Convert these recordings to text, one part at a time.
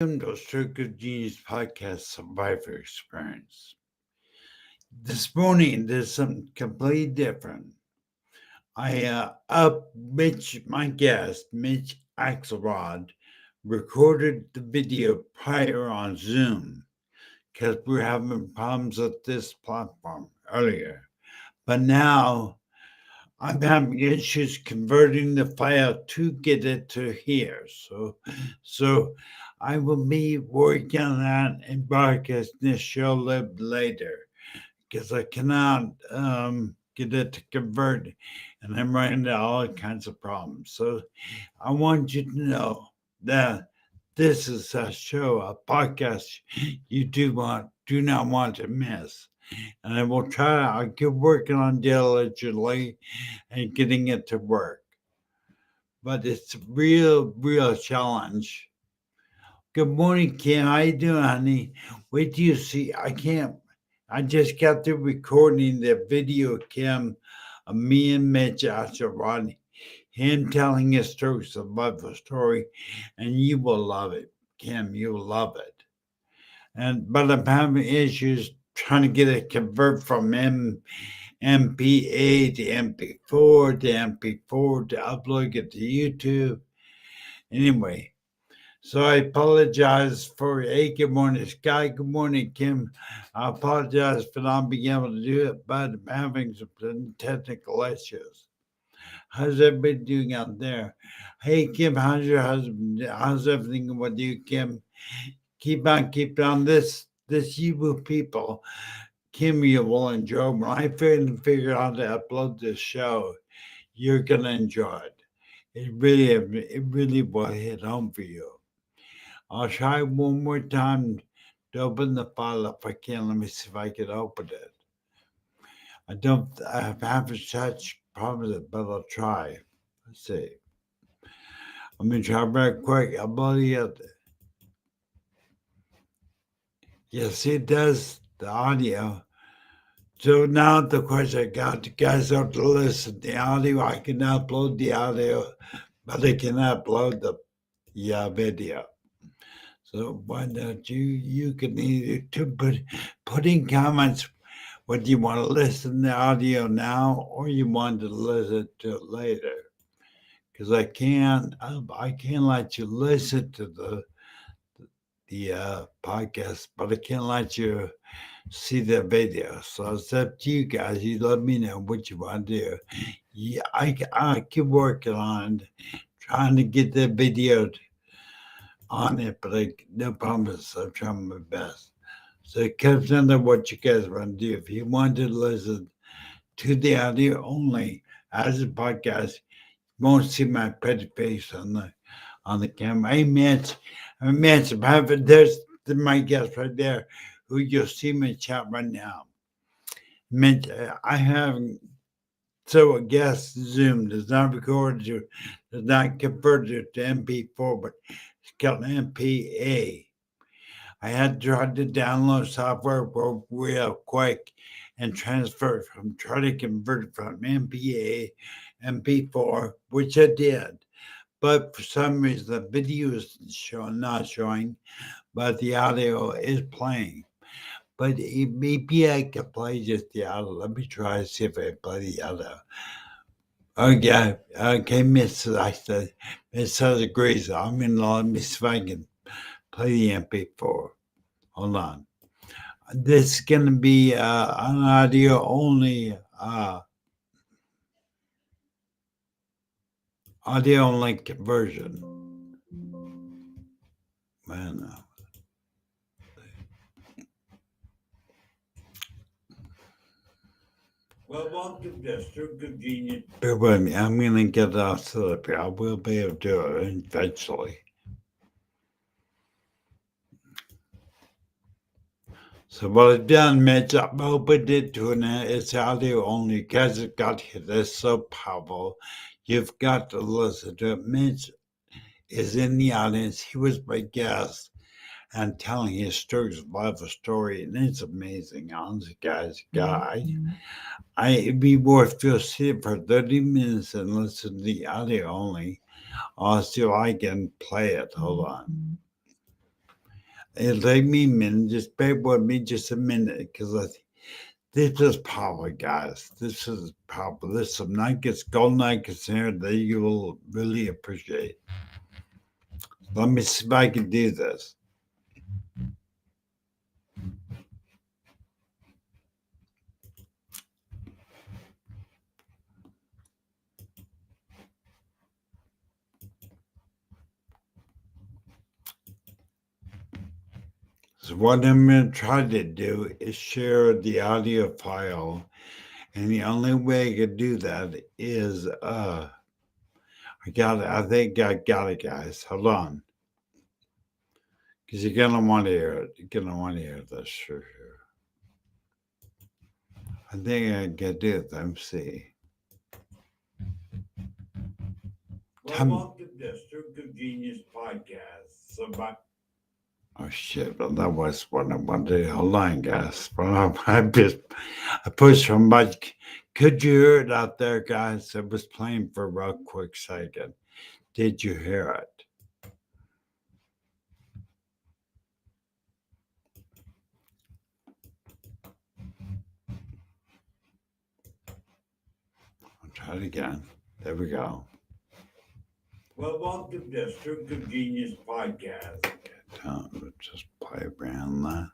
Welcome to Circle Genius Podcast Survivor Experience. This morning, there's something completely different. I up Mitch, my guest, Mitch Axelrod, recorded the video prior on Zoom because we're having problems with this platform earlier. But now I'm having issues converting the file to get it to here. So I will be working on that and broadcasting this show a little bit later because I cannot get it to convert, and I'm running into all kinds of problems. So I want you to know that this is a show, a podcast you do not want to miss. And I will try. I'll keep working on diligently and getting it to work. But it's a real challenge. Good morning, Kim. How you doing, honey? Wait till you see. I can't. I just got through recording the video, Kim, of me and Mitch Axelrod, him telling his stories about the story, and you will love it, Kim. You'll love it. But I'm having issues trying to get it convert from MP8 to MP4 to MP4 to upload it to YouTube. Anyway, so I apologize for, hey, good morning, Sky. Good morning, Kim. I apologize for not being able to do it, but I'm having some technical issues. How's everybody doing out there? Hey, Kim, how's your husband? How's everything with you, Kim? Keep on this you people. Kim, you will enjoy. When I figure out how to upload this show, you're gonna enjoy it. It really will hit home for you. I'll try one more time to open the file if I can. Let me see if I can open it. I haven't such problems, but I'll try. Let's see. Let me try very quick. I'll bloody it. Yes, it does the audio. So now the question I got, you guys have to listen to the audio. I can upload the audio, but I can upload the video. So why don't you can either put in comments whether you want to listen to the audio now or you want to listen to it later. Because I can't let you listen to the podcast, but I can't let you see the video. So it's up to you guys. You let me know what you want to do. Yeah, I keep working on trying to get the video on it, but no promise. I'm trying my best. So it comes down to what you guys want to do. If you want to listen to the audio only as a podcast, you won't see my pretty face on the camera. Hey, Mitch, there's my guest right there, who you'll see me chat right now. Mitch, I have so a guest Zoom does not record you, does not convert it to MP4, but it's called MPA. I had tried to download software real quick and transfer it try to convert it from MPA, MP4, which I did. But for some reason, the video is not showing, but the audio is playing. But maybe I can play just the audio. Let me try to see if I play the audio. Oh, yeah. Okay, I said, Miss agrees. I'm going to let me see if I can play the MP4. Hold on. This is going to be an audio only conversion. Man, well, welcome to Super Genius. Bear with me. I'm going to get off to the I will be able to do it eventually. So what I've done, Mitch, I've opened it to it's audio only because it got here. It's so powerful. You've got to listen to it. Mitch is in the audience. He was my guest and telling his stories about the story, and it's amazing, honestly, guys. It'd be worth to sit for 30 minutes and listen to the audio only. I'll see if I can play it. Hold on. It'll take me a minute. Just bear with me just a minute because this is power, guys. This is power. There's some nuggets, gold nuggets here that you will really appreciate. Let me see if I can do this. So what I'm going to try to do is share the audio file, and the only way I can do that is I got it. I think I got it, guys. Hold on, because you're gonna want to hear it. You're gonna want to hear this for sure. I think I can do it. Let me see. Welcome to Stroke of Genius podcast. Oh shit! Well, that was what I wanted to. Hold on, guys. Well, I pushed so much. Could you hear it out there, guys? It was playing for a real quick second. Did you hear it? I'll try it again. There we go. Well, welcome to Stroke of Genius podcast. Just play around that.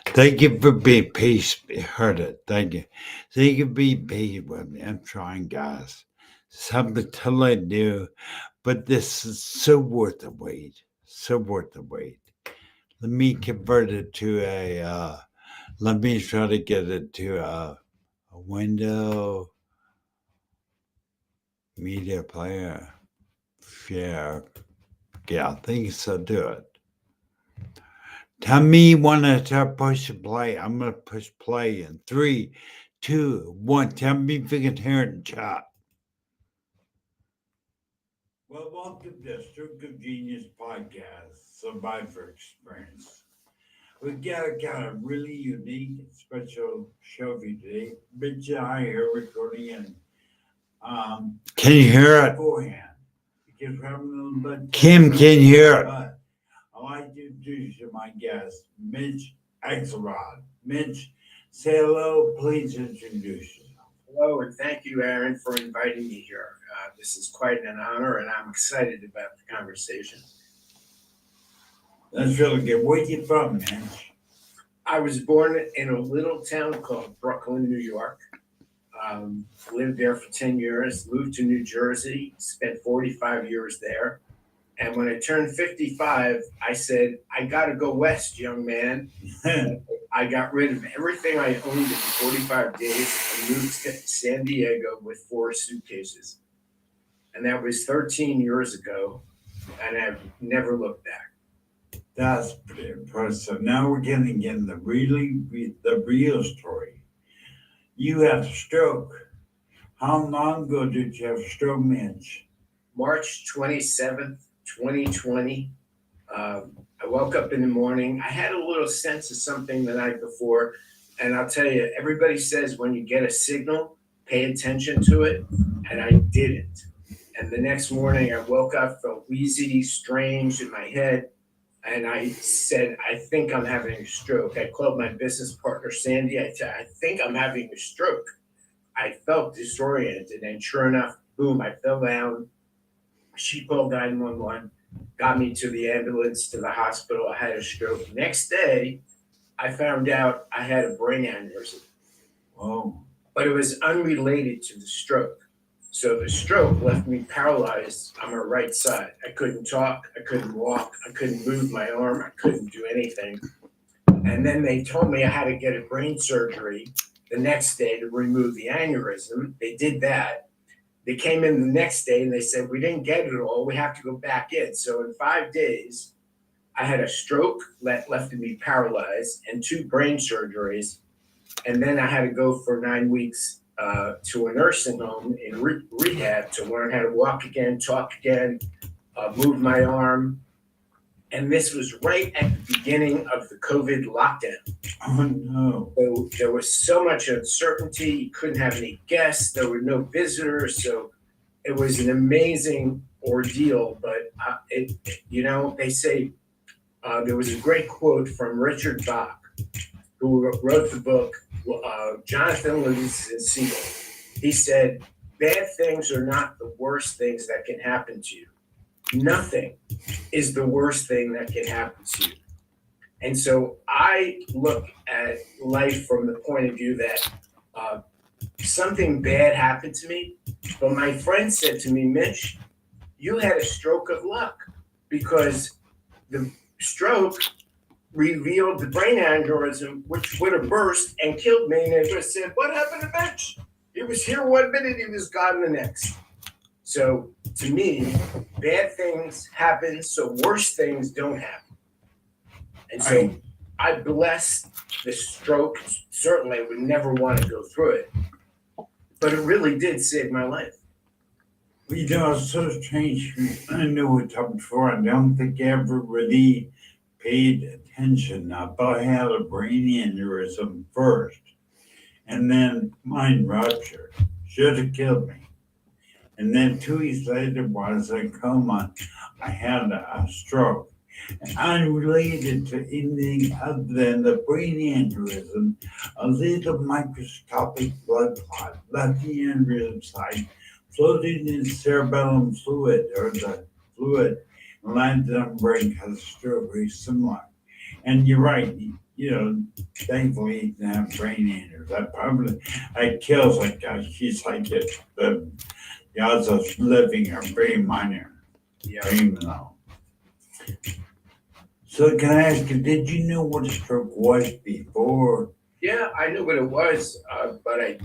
Thank you for being patient. Heard it. Thank you. Thank you for being patient with me. I'm trying, guys. Something till I do, but this is so worth the wait. So worth the wait. Let me convert it to a. Let me try to get it to a window media player. Share. Yeah, I think so. Do it. Tell me when to push play. I'm gonna push play in 3, 2, 1. Tell me if you can hear it in chat. Well, welcome to Stroke of Genius podcast, Survivor Experience. We got a really unique and special show for you today. Mitch and I are recording in. Can you hear it? Beforehand, because we're having a little bit. Kim, can you hear it? I'd like to introduce you to my guest, Mitch Axelrod. Mitch, say hello. Please introduce yourself. Hello, and thank you, Aaron, for inviting me here. This is quite an honor, and I'm excited about the conversation. That's really good. Where you from, Mitch? I was born in a little town called Brooklyn, New York. Lived there for 10 years, moved to New Jersey, spent 45 years there. And when I turned 55, I said, I got to go west, young man. I got rid of everything I owned in 45 days and moved to San Diego with 4 suitcases. And that was 13 years ago, and I've never looked back. That's pretty impressive. Now we're getting in the real story. You had a stroke. How long ago did you have a stroke, Mitch? March 27th, 2020. I woke up in the morning. I had a little sense of something the night before. And I'll tell you, everybody says when you get a signal, pay attention to it. And I didn't. And the next morning I woke up, felt wheezy, strange in my head. And I said, I think I'm having a stroke. I called my business partner, Sandy. I said, I think I'm having a stroke. I felt disoriented. And sure enough, boom, I fell down. She called 911, got me to the ambulance, to the hospital. I had a stroke. Next day, I found out I had a brain aneurysm. Oh. But it was unrelated to the stroke. So the stroke left me paralyzed on my right side. I couldn't talk, I couldn't walk, I couldn't move my arm, I couldn't do anything. And then they told me I had to get a brain surgery the next day to remove the aneurysm. They did that. They came in the next day and they said, we didn't get it all, we have to go back in. So in 5 days, I had a stroke that left me paralyzed and 2 brain surgeries. And then I had to go for 9 weeks to a nursing home in rehab to learn how to walk again, talk again, move my arm. And this was right at the beginning of the COVID lockdown. Oh, no. So there was so much uncertainty. You couldn't have any guests. There were no visitors. So it was an amazing ordeal. But, they say There was a great quote from Richard Bach, who wrote the book Jonathan Livingston Seagull. He said, "Bad things are not the worst things that can happen to you. Nothing is the worst thing that can happen to you." And so I look at life from the point of view that uh, something bad happened to me, but my friend said to me, "Mitch, you had a stroke of luck because the stroke revealed the brain aneurysm, which would have burst and killed me." And they just said, "What happened to Mitch? He was here one minute, he was gone the next." So to me, bad things happen, so worse things don't happen. And so I bless the stroke. Certainly, I would never want to go through it, but it really did save my life. It's so strange. I know we talked before. I don't think I ever really paid attention. I thought I had a brain aneurysm first, and then mine ruptured. Should have killed me. And then 2 weeks later, while I was in coma, I had a stroke. And unrelated to anything other than the brain aneurysm, a little microscopic blood clot left the aneurysm site, floating in cerebellum fluid or the fluid, and landed on the brain because the stroke very similar. And you're right, thankfully he didn't have brain aneurysm. I kills like she's like it. The odds of living are very minor, Yeah. very low. So can I ask you, did you know what a stroke was before? Yeah, I knew what it was, but I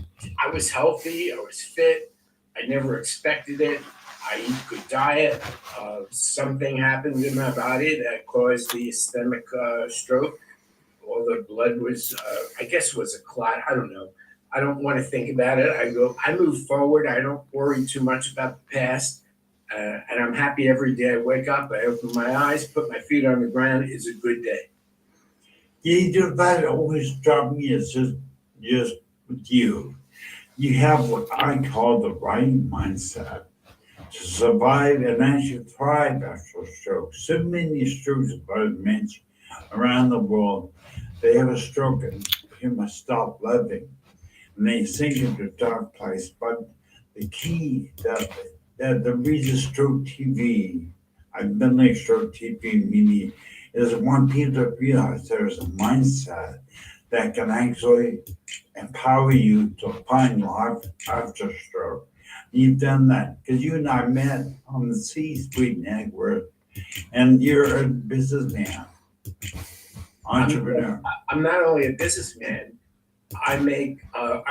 was healthy, I was fit, I never expected it. I eat good diet. Something happened in my body that caused the ischemic stroke. All the blood was, I guess, it was a clot. I don't know. I don't want to think about it. I move forward. I don't worry too much about the past. And I'm happy every day I wake up, I open my eyes, put my feet on the ground. It's a good day. That always struck me as just with you. You have what I call the right mindset to survive and actually thrive after a stroke. So many strokes, as I mentioned, around the world, they have a stroke and pretty much stop living. And they sink into a dark place. But the key that the reason stroke TV, I've been like stroke TV media, is I want people to realize there's a mindset that can actually empower you to find life after stroke. You've done that because you and I met on the C-suite network, and you're a businessman, entrepreneur. I'm not only a businessman, I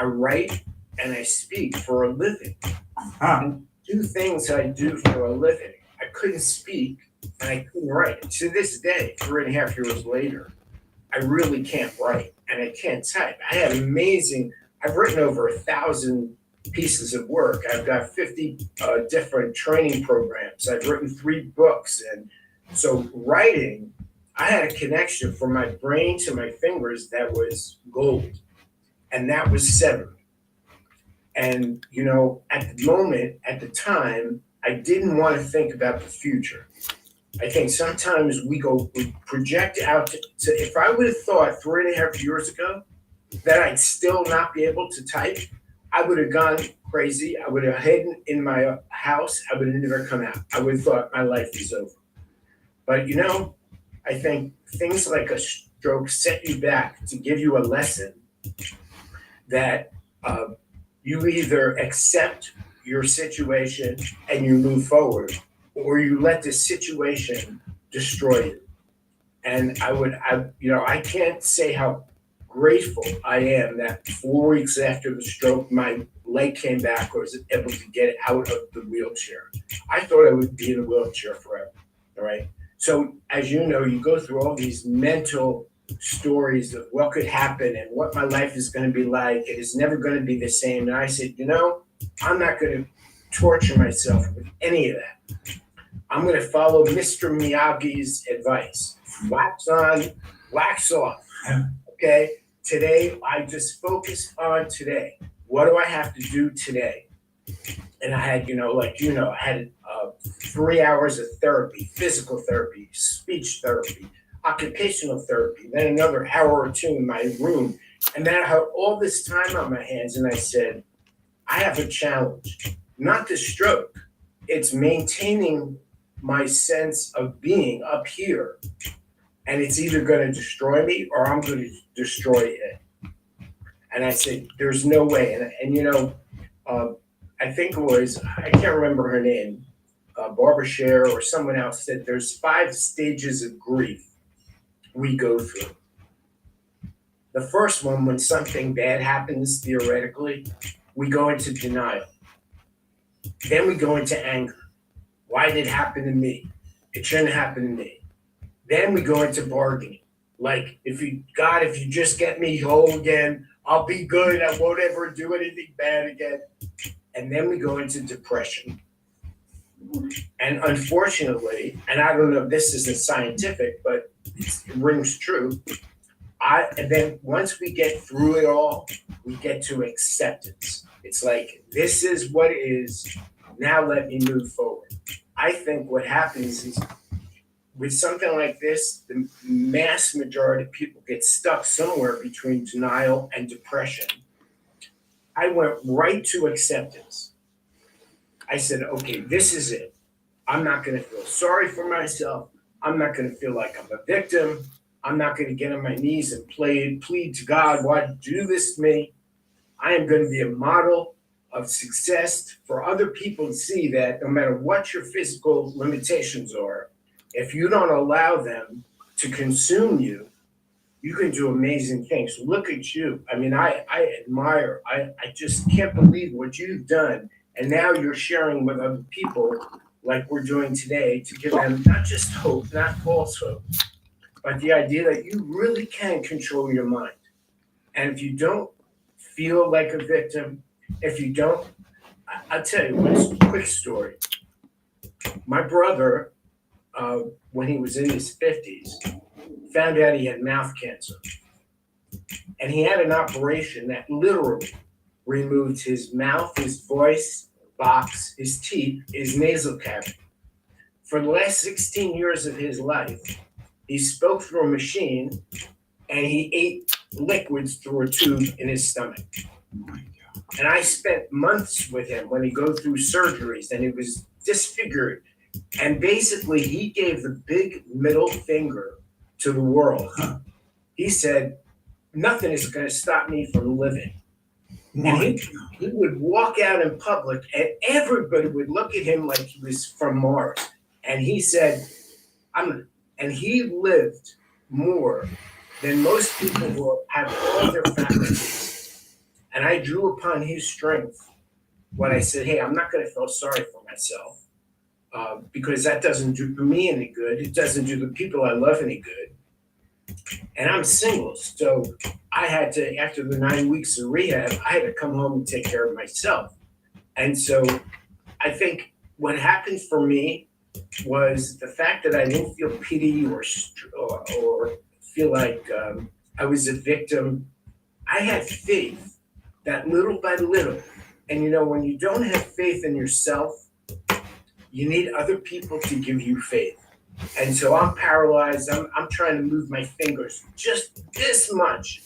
write and I speak for a living. Huh. Two things I do for a living. I couldn't speak and I couldn't write. To this day, 3.5 years later, I really can't write and I can't type. I've written over 1,000 pieces of work. I've got 50 different training programs. I've written 3 books. And so writing, I had a connection from my brain to my fingers that was gold. And that was severed. And, at the moment, at the time, I didn't want to think about the future. I think sometimes we project out if I would have thought 3.5 years ago that I'd still not be able to type, I would have gone crazy. I would have hidden in my house. I would have never come out. I would have thought my life is over. But, I think things like a stroke set you back to give you a lesson that you either accept your situation and you move forward, or you let the situation destroy you. And I can't say how grateful I am that 4 weeks after the stroke, my leg came back. I was able to get out of the wheelchair. I thought I would be in a wheelchair forever. All right. So as you know, you go through all these mental stories of what could happen and what my life is going to be like. It is never going to be the same. And I said, I'm not going to torture myself with any of that. I'm going to follow Mr. Miyagi's advice. Wax on, wax off. Okay? Today, I just focus on today. What do I have to do today? And I had, I had 3 hours of therapy, physical therapy, speech therapy, occupational therapy, then another hour or two in my room. And then I had all this time on my hands, and I said, I have a challenge, not the stroke. It's maintaining my sense of being up here. And it's either going to destroy me or I'm going to destroy it. And I said, there's no way. Uh, I think it was, I can't remember her name, Barbara Sher or someone else said there's 5 stages of grief we go through. The first one, when something bad happens, theoretically, we go into denial. Then we go into anger. Why did it happen to me? It shouldn't happen to me. Then we go into bargaining. Like, if you just get me whole again, I'll be good. I won't ever do anything bad again. And then we go into depression. And unfortunately, and I don't know if this isn't scientific, but it rings true. And then once we get through it all, we get to acceptance. It's like, this is what it is. Now let me move forward. I think what happens is with something like this, the mass majority of people get stuck somewhere between denial and depression. I went right to acceptance. I said, okay, this is it. I'm not going to feel sorry for myself. I'm not going to feel like I'm a victim. I'm not going to get on my knees and plead to God, why did you do this to me? I am going to be a model of success for other people to see that no matter what your physical limitations are, if you don't allow them to consume you, you can do amazing things. Look at you. I mean, I admire, I just can't believe what you've done. And now you're sharing with other people like we're doing today to give them not just hope, not false hope, but the idea that you really can control your mind. And if you don't feel like a victim, if you don't, I'll tell you a quick story. My brother, when he was in his 50s, found out he had mouth cancer. And he had an operation that literally removed his mouth, his voice box, his teeth, his nasal cavity. For the last 16 years of his life, he spoke through a machine and he ate liquids through a tube in his stomach. And I spent months with him when he go through surgeries and he was disfigured. And basically he gave the big middle finger to the world. He said, nothing is going to stop me from living. And he would walk out in public and everybody would look at him like he was from Mars. And he said, and he lived more than most people who have all their faculties. And I drew upon his strength when I said, hey, I'm not going to feel sorry for myself because that doesn't do me any good. It doesn't do the people I love any good. And I'm single, so I had to, after the 9 weeks of rehab, I had to come home and take care of myself. And so I think what happened for me was the fact that I didn't feel pity or feel like I was a victim. I had faith that little by little, and when you don't have faith in yourself, you need other people to give you faith. And so I'm paralyzed. I'm trying to move my fingers just this much.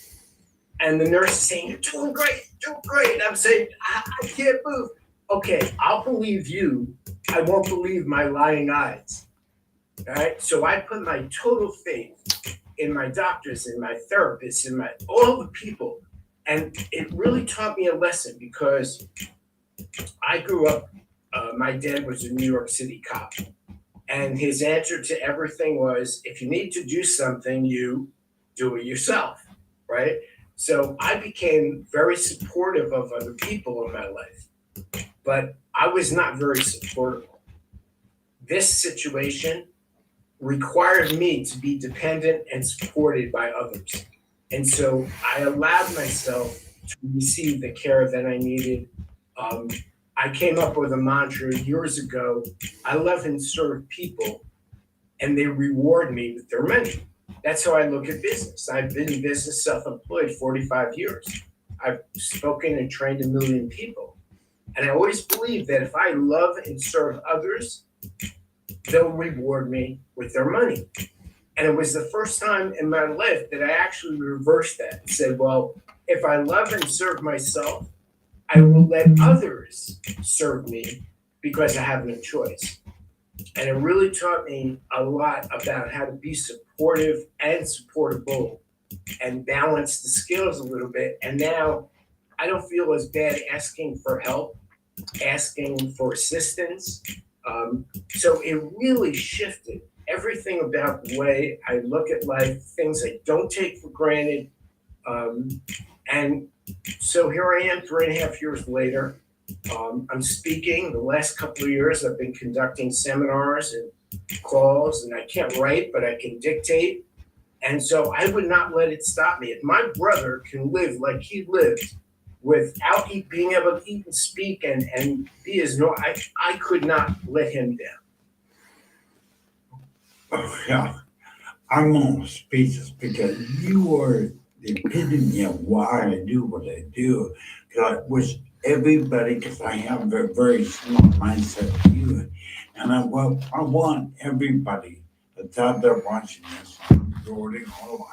And the nurse is saying, you're doing great, doing great. I'm saying, I can't move. Okay, I'll believe you. I won't believe my lying eyes. All right. So I put my total faith in my doctors, in my therapists, in all the people. And it really taught me a lesson because I grew up, my dad was a New York City cop. And his answer to everything was, if you need to do something, you do it yourself, right? So I became very supportive of other people in my life, but I was not very supportive. This situation required me to be dependent and supported by others. And so I allowed myself to receive the care that I needed. I came up with a mantra years ago. I love and serve people, and they reward me with their money. That's how I look at business. I've been in business self-employed 45 years. I've spoken and trained 1 million people. And I always believe that if I love and serve others, they'll reward me with their money. And it was the first time in my life that I actually reversed that and said, well, if I love and serve myself, I will let others serve me because I have no choice. And it really taught me a lot about how to be supportive and supportable and balance the scales a little bit. And now I don't feel as bad asking for help, asking for assistance. So it really shifted everything about the way I look at life, things I don't take for granted. And so here I am 3.5 years later. I'm speaking. The last couple of years, I've been conducting seminars and calls, and I can't write, but I can dictate. And so I would not let it stop me. If my brother can live like he lived without being able to eat and speak and be as normal, I could not let him down. Oh, yeah. I'm almost speechless because you are the epitome of why I do what I do. Because I wish everybody, because I have a very small mindset to you, and I want everybody that's out there watching this, recording or live,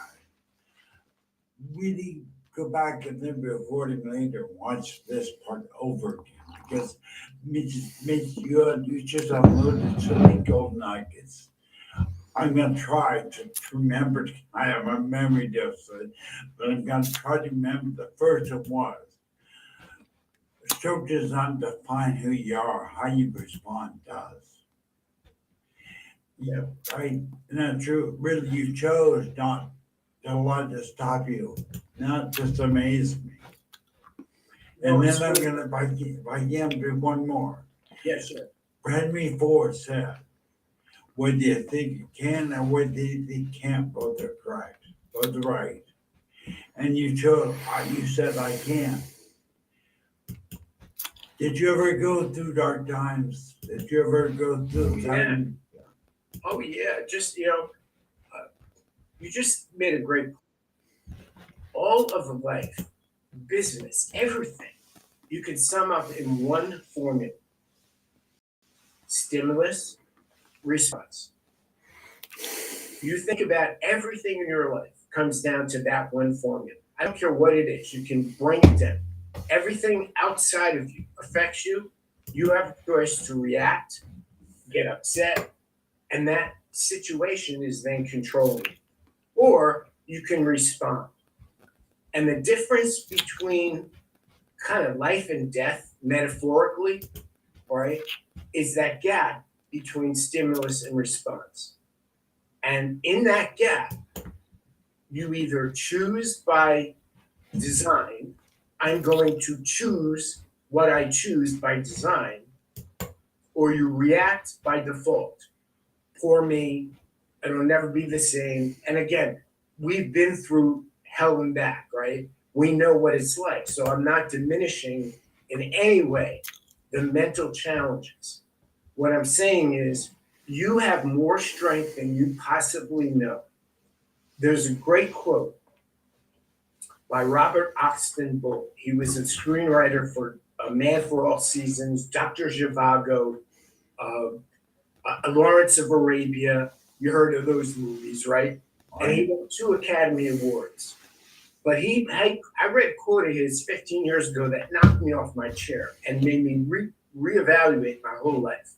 really go back and then recording later, watch this part over again. Because Mitch, you just uploaded so many gold nuggets. I'm gonna try to remember. I have a memory deficit, but I'm gonna try to remember. The first one was stroke does not define who you are. How you respond does. Yeah. Right? And that's true. Really, you chose not to let it stop you, not just amaze me. And then I'm gonna, if I can, do one more. Yeah, sure. Henry Ford said, "Whether you think you can or whether you think you can't, both are correct, both are right." And you chose, you said, "I can." Did you ever go through dark times? Did you ever go through time? Oh yeah, just you just made a great. All of life, business, everything, you can sum up in one formula: stimulus, response. You think about everything in your life comes down to that one formula. I don't care what it is, you can bring it down. Everything outside of you affects you. You have a choice to react, get upset, and that situation is then controlling you. Or you can respond. And the difference between kind of life and death, metaphorically, right, is that gap between stimulus and response. And in that gap, you either choose by design, I'm going to choose what I choose by design, or you react by default. Poor me, it'll never be the same. And again, we've been through hell and back, right? We know what it's like. So I'm not diminishing in any way the mental challenges. What I'm saying is, you have more strength than you possibly know. There's a great quote by Robert Oxton Bull. He was a screenwriter for A Man for All Seasons, Dr. Zhivago, Lawrence of Arabia. You heard of those movies, right? And he won 2 Academy Awards. But I read a quote of his 15 years ago that knocked me off my chair and made me reevaluate my whole life.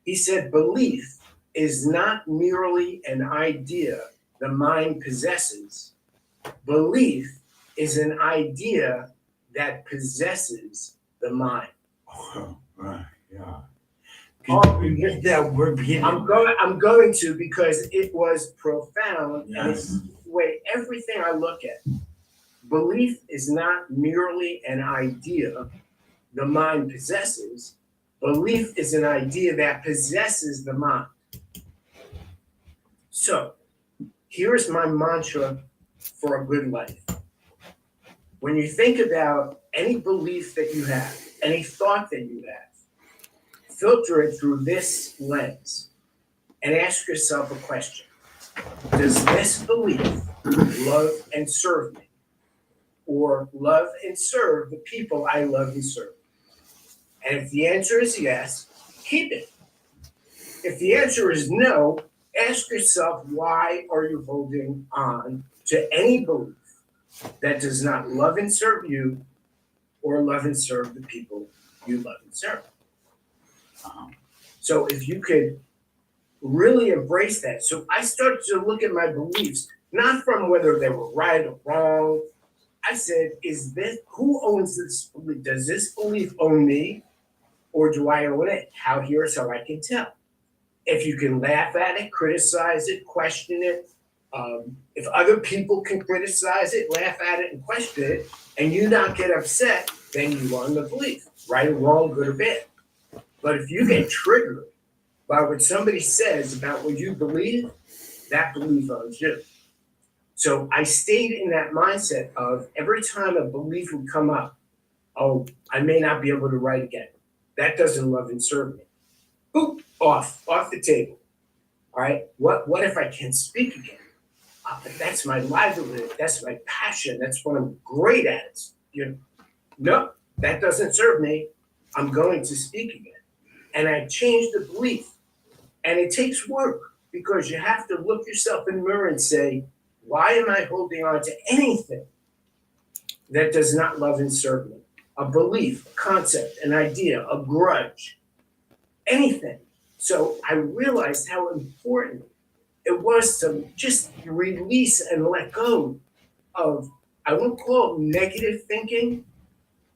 He said, belief is not merely an idea the mind possesses. Belief is an idea that possesses the mind. Oh, right, yeah. Oh, Repeat that word. I'm going to, because it was profound. Yes. And it's the way everything I look at. Belief is not merely an idea the mind possesses. Belief is an idea that possesses the mind. So, here's my mantra for a good life. When you think about any belief that you have, any thought that you have, filter it through this lens and ask yourself a question. Does this belief love and serve me? Or love and serve the people I love and serve? And if the answer is yes, keep it. If the answer is no, ask yourself, why are you holding on to any belief that does not love and serve you or love and serve the people you love and serve? So if you could really embrace that. So I started to look at my beliefs, not from whether they were right or wrong. I said, who owns this belief? Does this belief own me or do I own it? Here's how I can tell. If you can laugh at it, criticize it, question it, if other people can criticize it, laugh at it, and question it, and you not get upset, then you own the belief, right or wrong, good or bad. But if you get triggered by what somebody says about what you believe, that belief owns you. So I stayed in that mindset of every time a belief would come up, oh, I may not be able to write again. That doesn't love and serve me. Boop, off the table. All right. What if I can speak again? That's my livelihood. That's my passion. That's what I'm great at. No, that doesn't serve me. I'm going to speak again. And I changed the belief. And it takes work because you have to look yourself in the mirror and say, why am I holding on to anything that does not love and serve me? A belief, a concept, an idea, a grudge, anything. So I realized how important it was to just release and let go of, I won't call it negative thinking,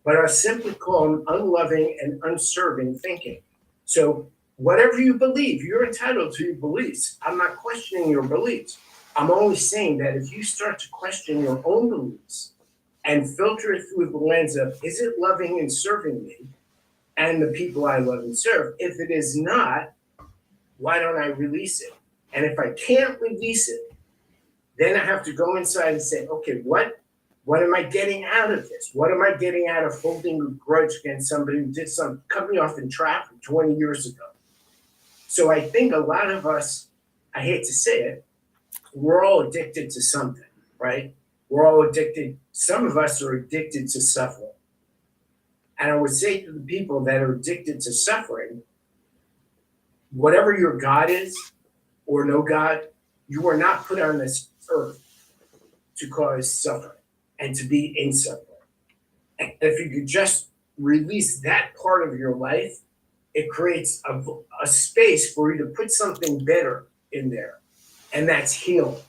but I simply call them unloving and unserving thinking. So whatever you believe, you're entitled to your beliefs. I'm not questioning your beliefs. I'm only saying that if you start to question your own beliefs and filter it through the lens of, is it loving and serving me and the people I love and serve? If it is not, why don't I release it? And if I can't release it, then I have to go inside and say, okay, what am I getting out of this? What am I getting out of holding a grudge against somebody who did something, cut me off in traffic 20 years ago? So I think a lot of us, I hate to say it, we're all addicted to something, right? We're all addicted. Some of us are addicted to suffering. And I would say to the people that are addicted to suffering, whatever your God is or no God, you are not put on this earth to cause suffering and to be in suffering. And if you could just release that part of your life, it creates a space for you to put something better in there. And that's healing.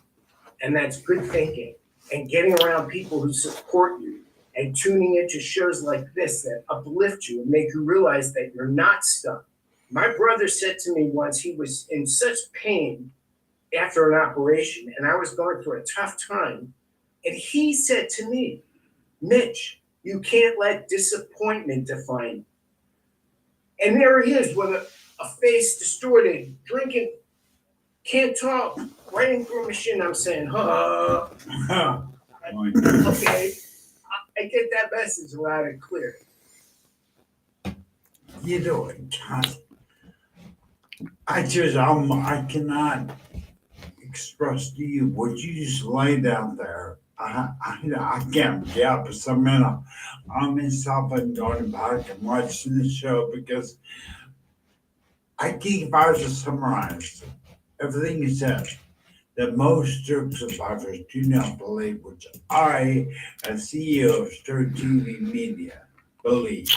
And that's good thinking. And getting around people who support you and tuning into shows like this that uplift you and make you realize that you're not stuck. My brother said to me once, he was in such pain after an operation, and I was going through a tough time. And he said to me, Mitch, you can't let disappointment define you. And there he is with a face distorted, drinking, can't talk, writing through a machine. I'm saying, okay, I get that message loud and clear. You know, I cannot express to you what you just laid out there. I can't get up for some minute. I'm in something going back and watching the show because I think if I was to summarize everything you said, that most stroke survivors do not believe, which I, as CEO of Stroke TV Media, believe.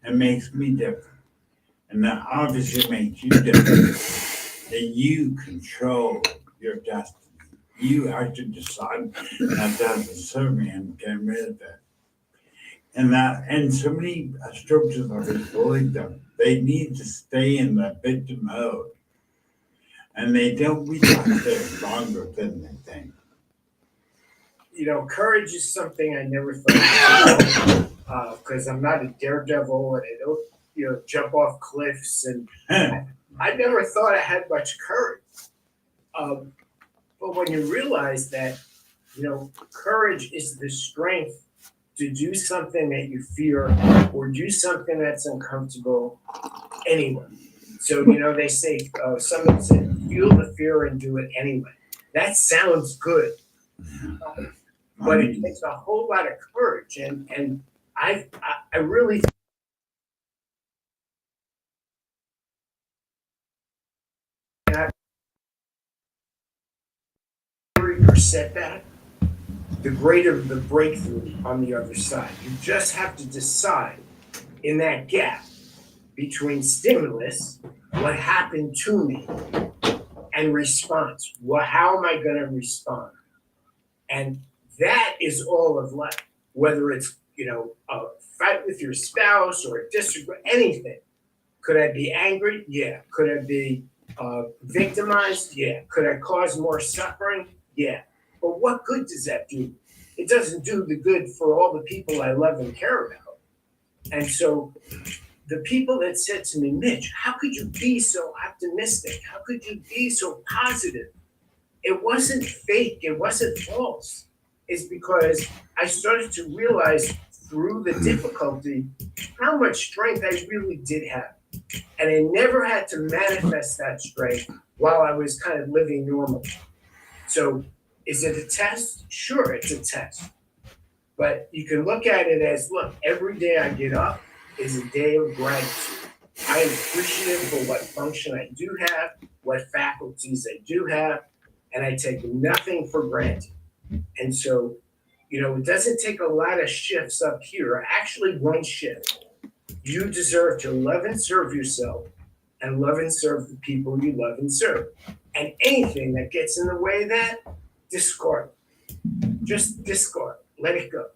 It makes me different. And that obviously makes you different. That you control your destiny. You actually decide that doesn't serve me and get rid of it. And so many stroke survivors believe them. They need to stay in the victim mode. And they don't realize they're longer than they think. Courage is something I never thought of because I'm not a daredevil and I don't, jump off cliffs. And I never thought I had much courage. But when you realize that, courage is the strength to do something that you fear or do something that's uncomfortable anyway. So, they say, someone said, feel the fear and do it anyway. That sounds good. But it takes a whole lot of courage. And I really setback, the greater the breakthrough on the other side. You just have to decide in that gap between stimulus, what happened to me, and response. Well, how am I going to respond? And that is all of life, whether it's, a fight with your spouse or a disagree, anything. Could I be angry? Yeah. Could I be victimized? Yeah. Could I cause more suffering? Yeah. But what good does that do? It doesn't do the good for all the people I love and care about. And so the people that said to me, Mitch, how could you be so optimistic? How could you be so positive? It wasn't fake. It wasn't false. It's because I started to realize through the difficulty how much strength I really did have. And I never had to manifest that strength while I was kind of living normally. So is it a test? Sure, it's a test. But you can look at it as, look, every day I get up is a day of gratitude. I am appreciative for what function I do have, what faculties I do have, and I take nothing for granted. And so, it doesn't take a lot of shifts up here, actually one shift. You deserve to love and serve yourself and love and serve the people you love and serve. And anything that gets in the way of that, discard. Just discard. Let it go.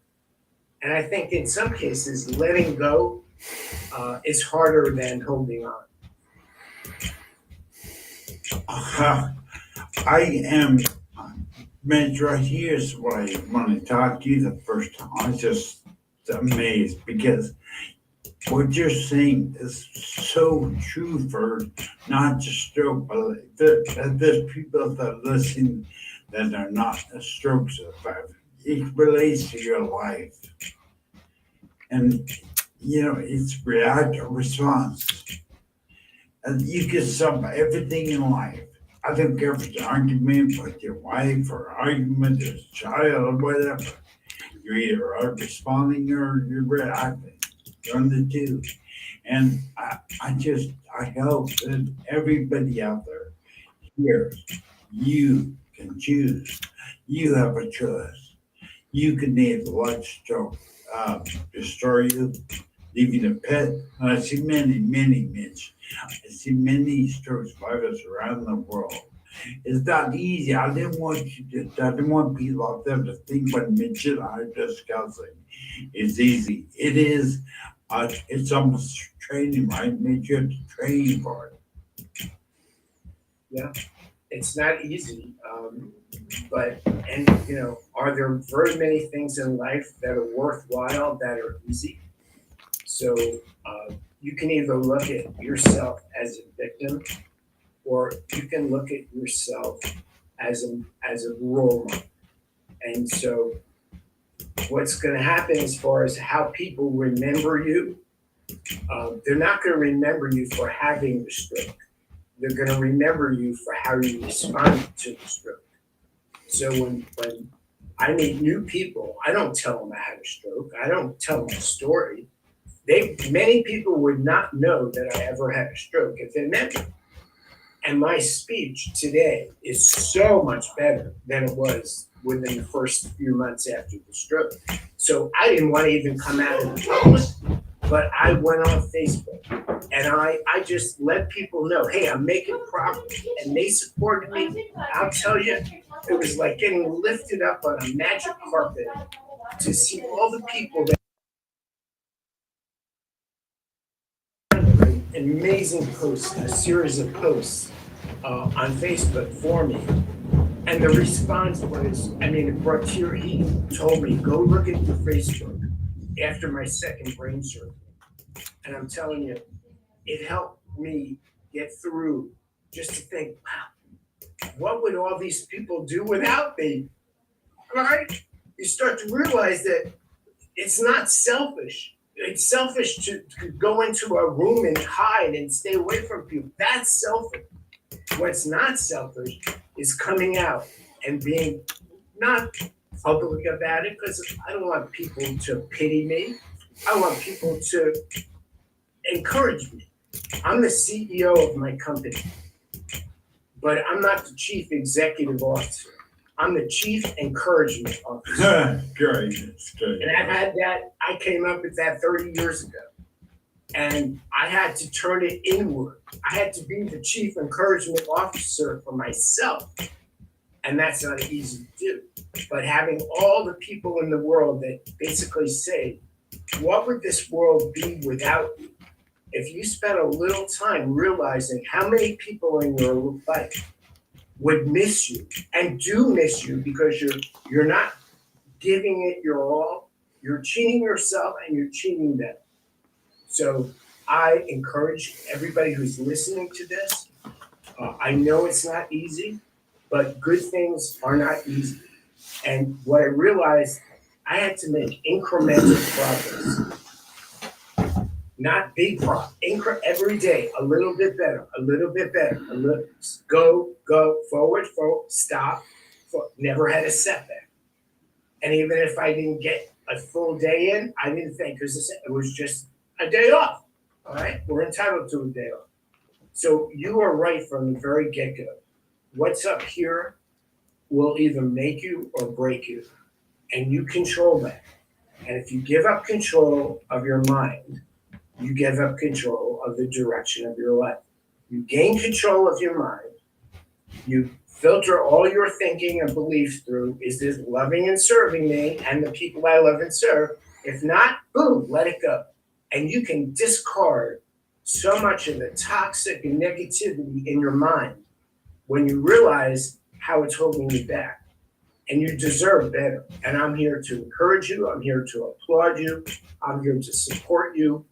And I think in some cases, letting go is harder than holding on. I am, Mitch, right here's why I want to talk to you the first time. I was just amazed because what you're saying is so true for not just stroke, but there's people that listen that are not a stroke survivor. It relates to your life. And, it's react or response. And you can sum everything in life. I don't care if it's an argument with your wife or argument with a child or whatever. You're either responding or you're reacting. You're on the two. And I hope that everybody out there hears you can choose. You have a choice. You can need blood stroke, destroy you, leaving a pet. And I see many, many, Mitch. I see many stroke survivors around the world. It's not easy. I didn't want people out there to think what Mitch and I are discussing is easy. It is, it's almost training, right? Mitch, you have to train for it. Yeah, it's not easy. Are there very many things in life that are worthwhile that are easy? So you can either look at yourself as a victim, or you can look at yourself as a role model. And so what's going to happen as far as how people remember you, they're not going to remember you for having the stroke. They're going to remember you for how you responded to the stroke. So when I meet new people, I don't tell them I had a stroke. I don't tell them a story. Many people would not know that I ever had a stroke if they met me. And my speech today is so much better than it was within the first few months after the stroke. So I didn't want to even come out in the public, but I went on Facebook and I just let people know, hey, I'm making progress, and they supported me. I'll tell you, it was like getting lifted up on a magic carpet to see all the people that an amazing post, a series of posts on Facebook for me. And the response was, it brought tears. He told me, go look at your Facebook after my second brain surgery. And I'm telling you, it helped me get through just to think, wow, what would all these people do without me? Right? You start to realize that it's not selfish. It's selfish to go into a room and hide and stay away from people. That's selfish. What's not selfish is coming out and being not public about it, because I don't want people to pity me. I want people to encourage me. I'm the CEO of my company, but I'm not the chief executive officer. I'm the chief encouragement officer. Great. It's good. And I've had that, I came up with that 30 years ago. And I had to turn it inward. I had to be the chief encouragement officer for myself. And that's not easy to do. But having all the people in the world that basically say, what would this world be without you? If you spent a little time realizing how many people in your life would miss you and do miss you because you're not giving it your all, you're cheating yourself and you're cheating them. So I encourage everybody who's listening to this. I know it's not easy, but good things are not easy. And what I realized, I had to make incremental progress. Not big problem. Every day, a little bit better, a little bit better, a little go, forward, stop. Never had a setback. And even if I didn't get a full day in, I didn't think because it was just a day off. All right, we're entitled to a day off. So you are right from the very get-go. What's up here will either make you or break you, and you control that. And if you give up control of your mind, you give up control of the direction of your life. You gain control of your mind. You filter all your thinking and beliefs through, is this loving and serving me and the people I love and serve? If not, boom, let it go. And you can discard so much of the toxic and negativity in your mind when you realize how it's holding you back. And you deserve better. And I'm here to encourage you. I'm here to applaud you. I'm here to support you.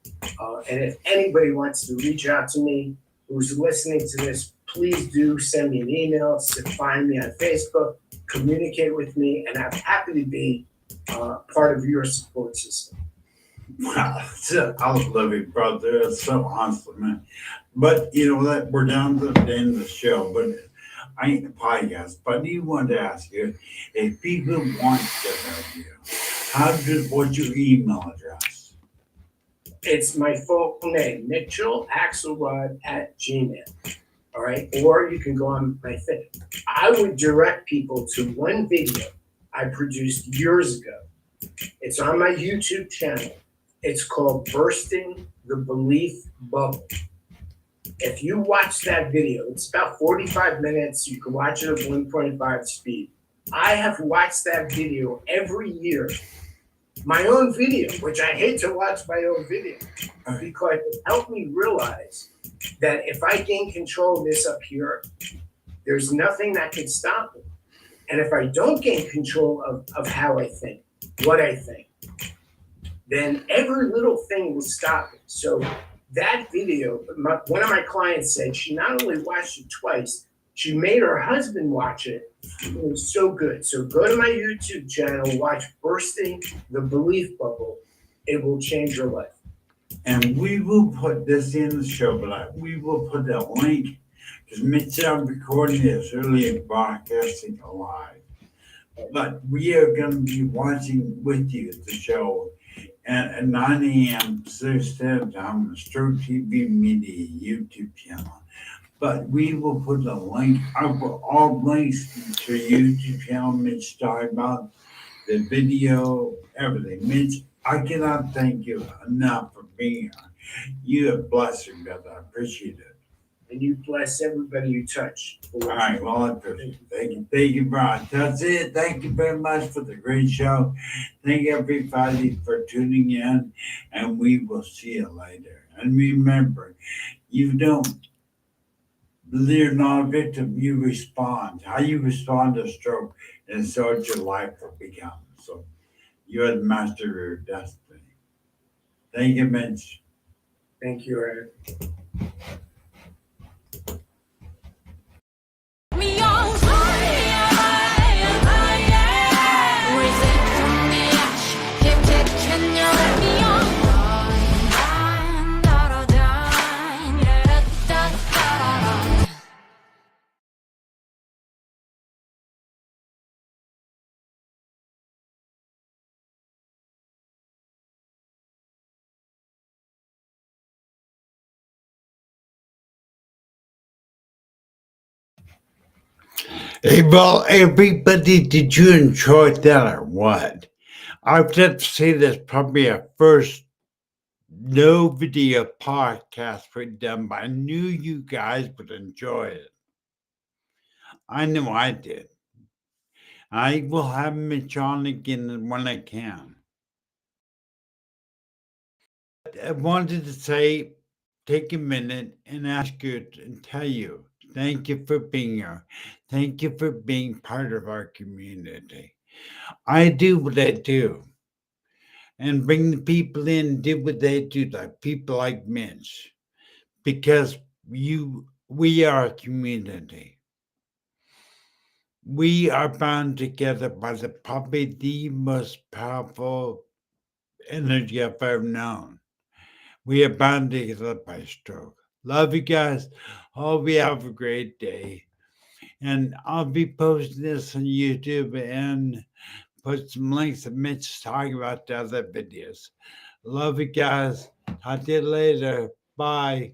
And if anybody wants to reach out to me who's listening to this, please do send me an email, find me on Facebook, communicate with me, and I'm happy to be part of your support system. Wow, I love it, brother. It's so awesome, man. But you know that we're down to the end of the show, but I ain't a podcast. But I do want to ask you if people want to get at you, what's your email address? It's my full name, Mitchell Axelrod at Gmail. All right, or you can go on my thing. I would direct people to one video I produced years ago. It's on my YouTube channel. It's called Bursting the Belief Bubble. If you watch that video, it's about 45 minutes. You can watch it at 1.5 speed. I have watched that video every year. My own video, which I hate to watch my own video, because it helped me realize that if I gain control of this up here, there's nothing that can stop me. And if I don't gain control of how I think, what I think, then every little thing will stop me. So that video, one of my clients said she not only watched it twice, she made her husband watch it. It was so good. So go to my YouTube channel, watch Bursting the Belief Bubble. It will change your life. And we will put this in the show, but we will put that link because Mitch and I'm recording this early and broadcasting live. But we are going to be watching with you the show at 9 a.m. Pacific Standard Time on the Stroke TV Media YouTube channel. But we will put a link, I will put all links to your YouTube channel, Mitch talking about the video, everything. Mitch, I cannot thank you enough for being here. You have blessed me, brother. I appreciate it. And you bless everybody you touch. All right, well, I appreciate it. Thank you, Brian. That's it. Thank you very much for the great show. Thank everybody for tuning in, and we will see you later. And remember, you don't, you're not a victim, you respond. How you respond to stroke, and so it's your life will become. So you are the master of your destiny. Thank you, Mitch. Thank you, Eric. Hey, well, everybody, did you enjoy that or what? I would have to say that's probably our first no video podcast we've done, but I knew you guys would enjoy it. I know I did. I will have Mitch on again when I can. I wanted to say, take a minute and ask you and tell you, thank you for being here. Thank you for being part of our community. I do what I do and bring the people in, do what they do, like people like Mitch, because we are a community. We are bound together by probably the most powerful energy I've ever known. We are bound together by stroke. Love you guys. Hope you have a great day. And I'll be posting this on YouTube and put some links of Mitch talking about the other videos. Love you guys. Talk to you later. Bye.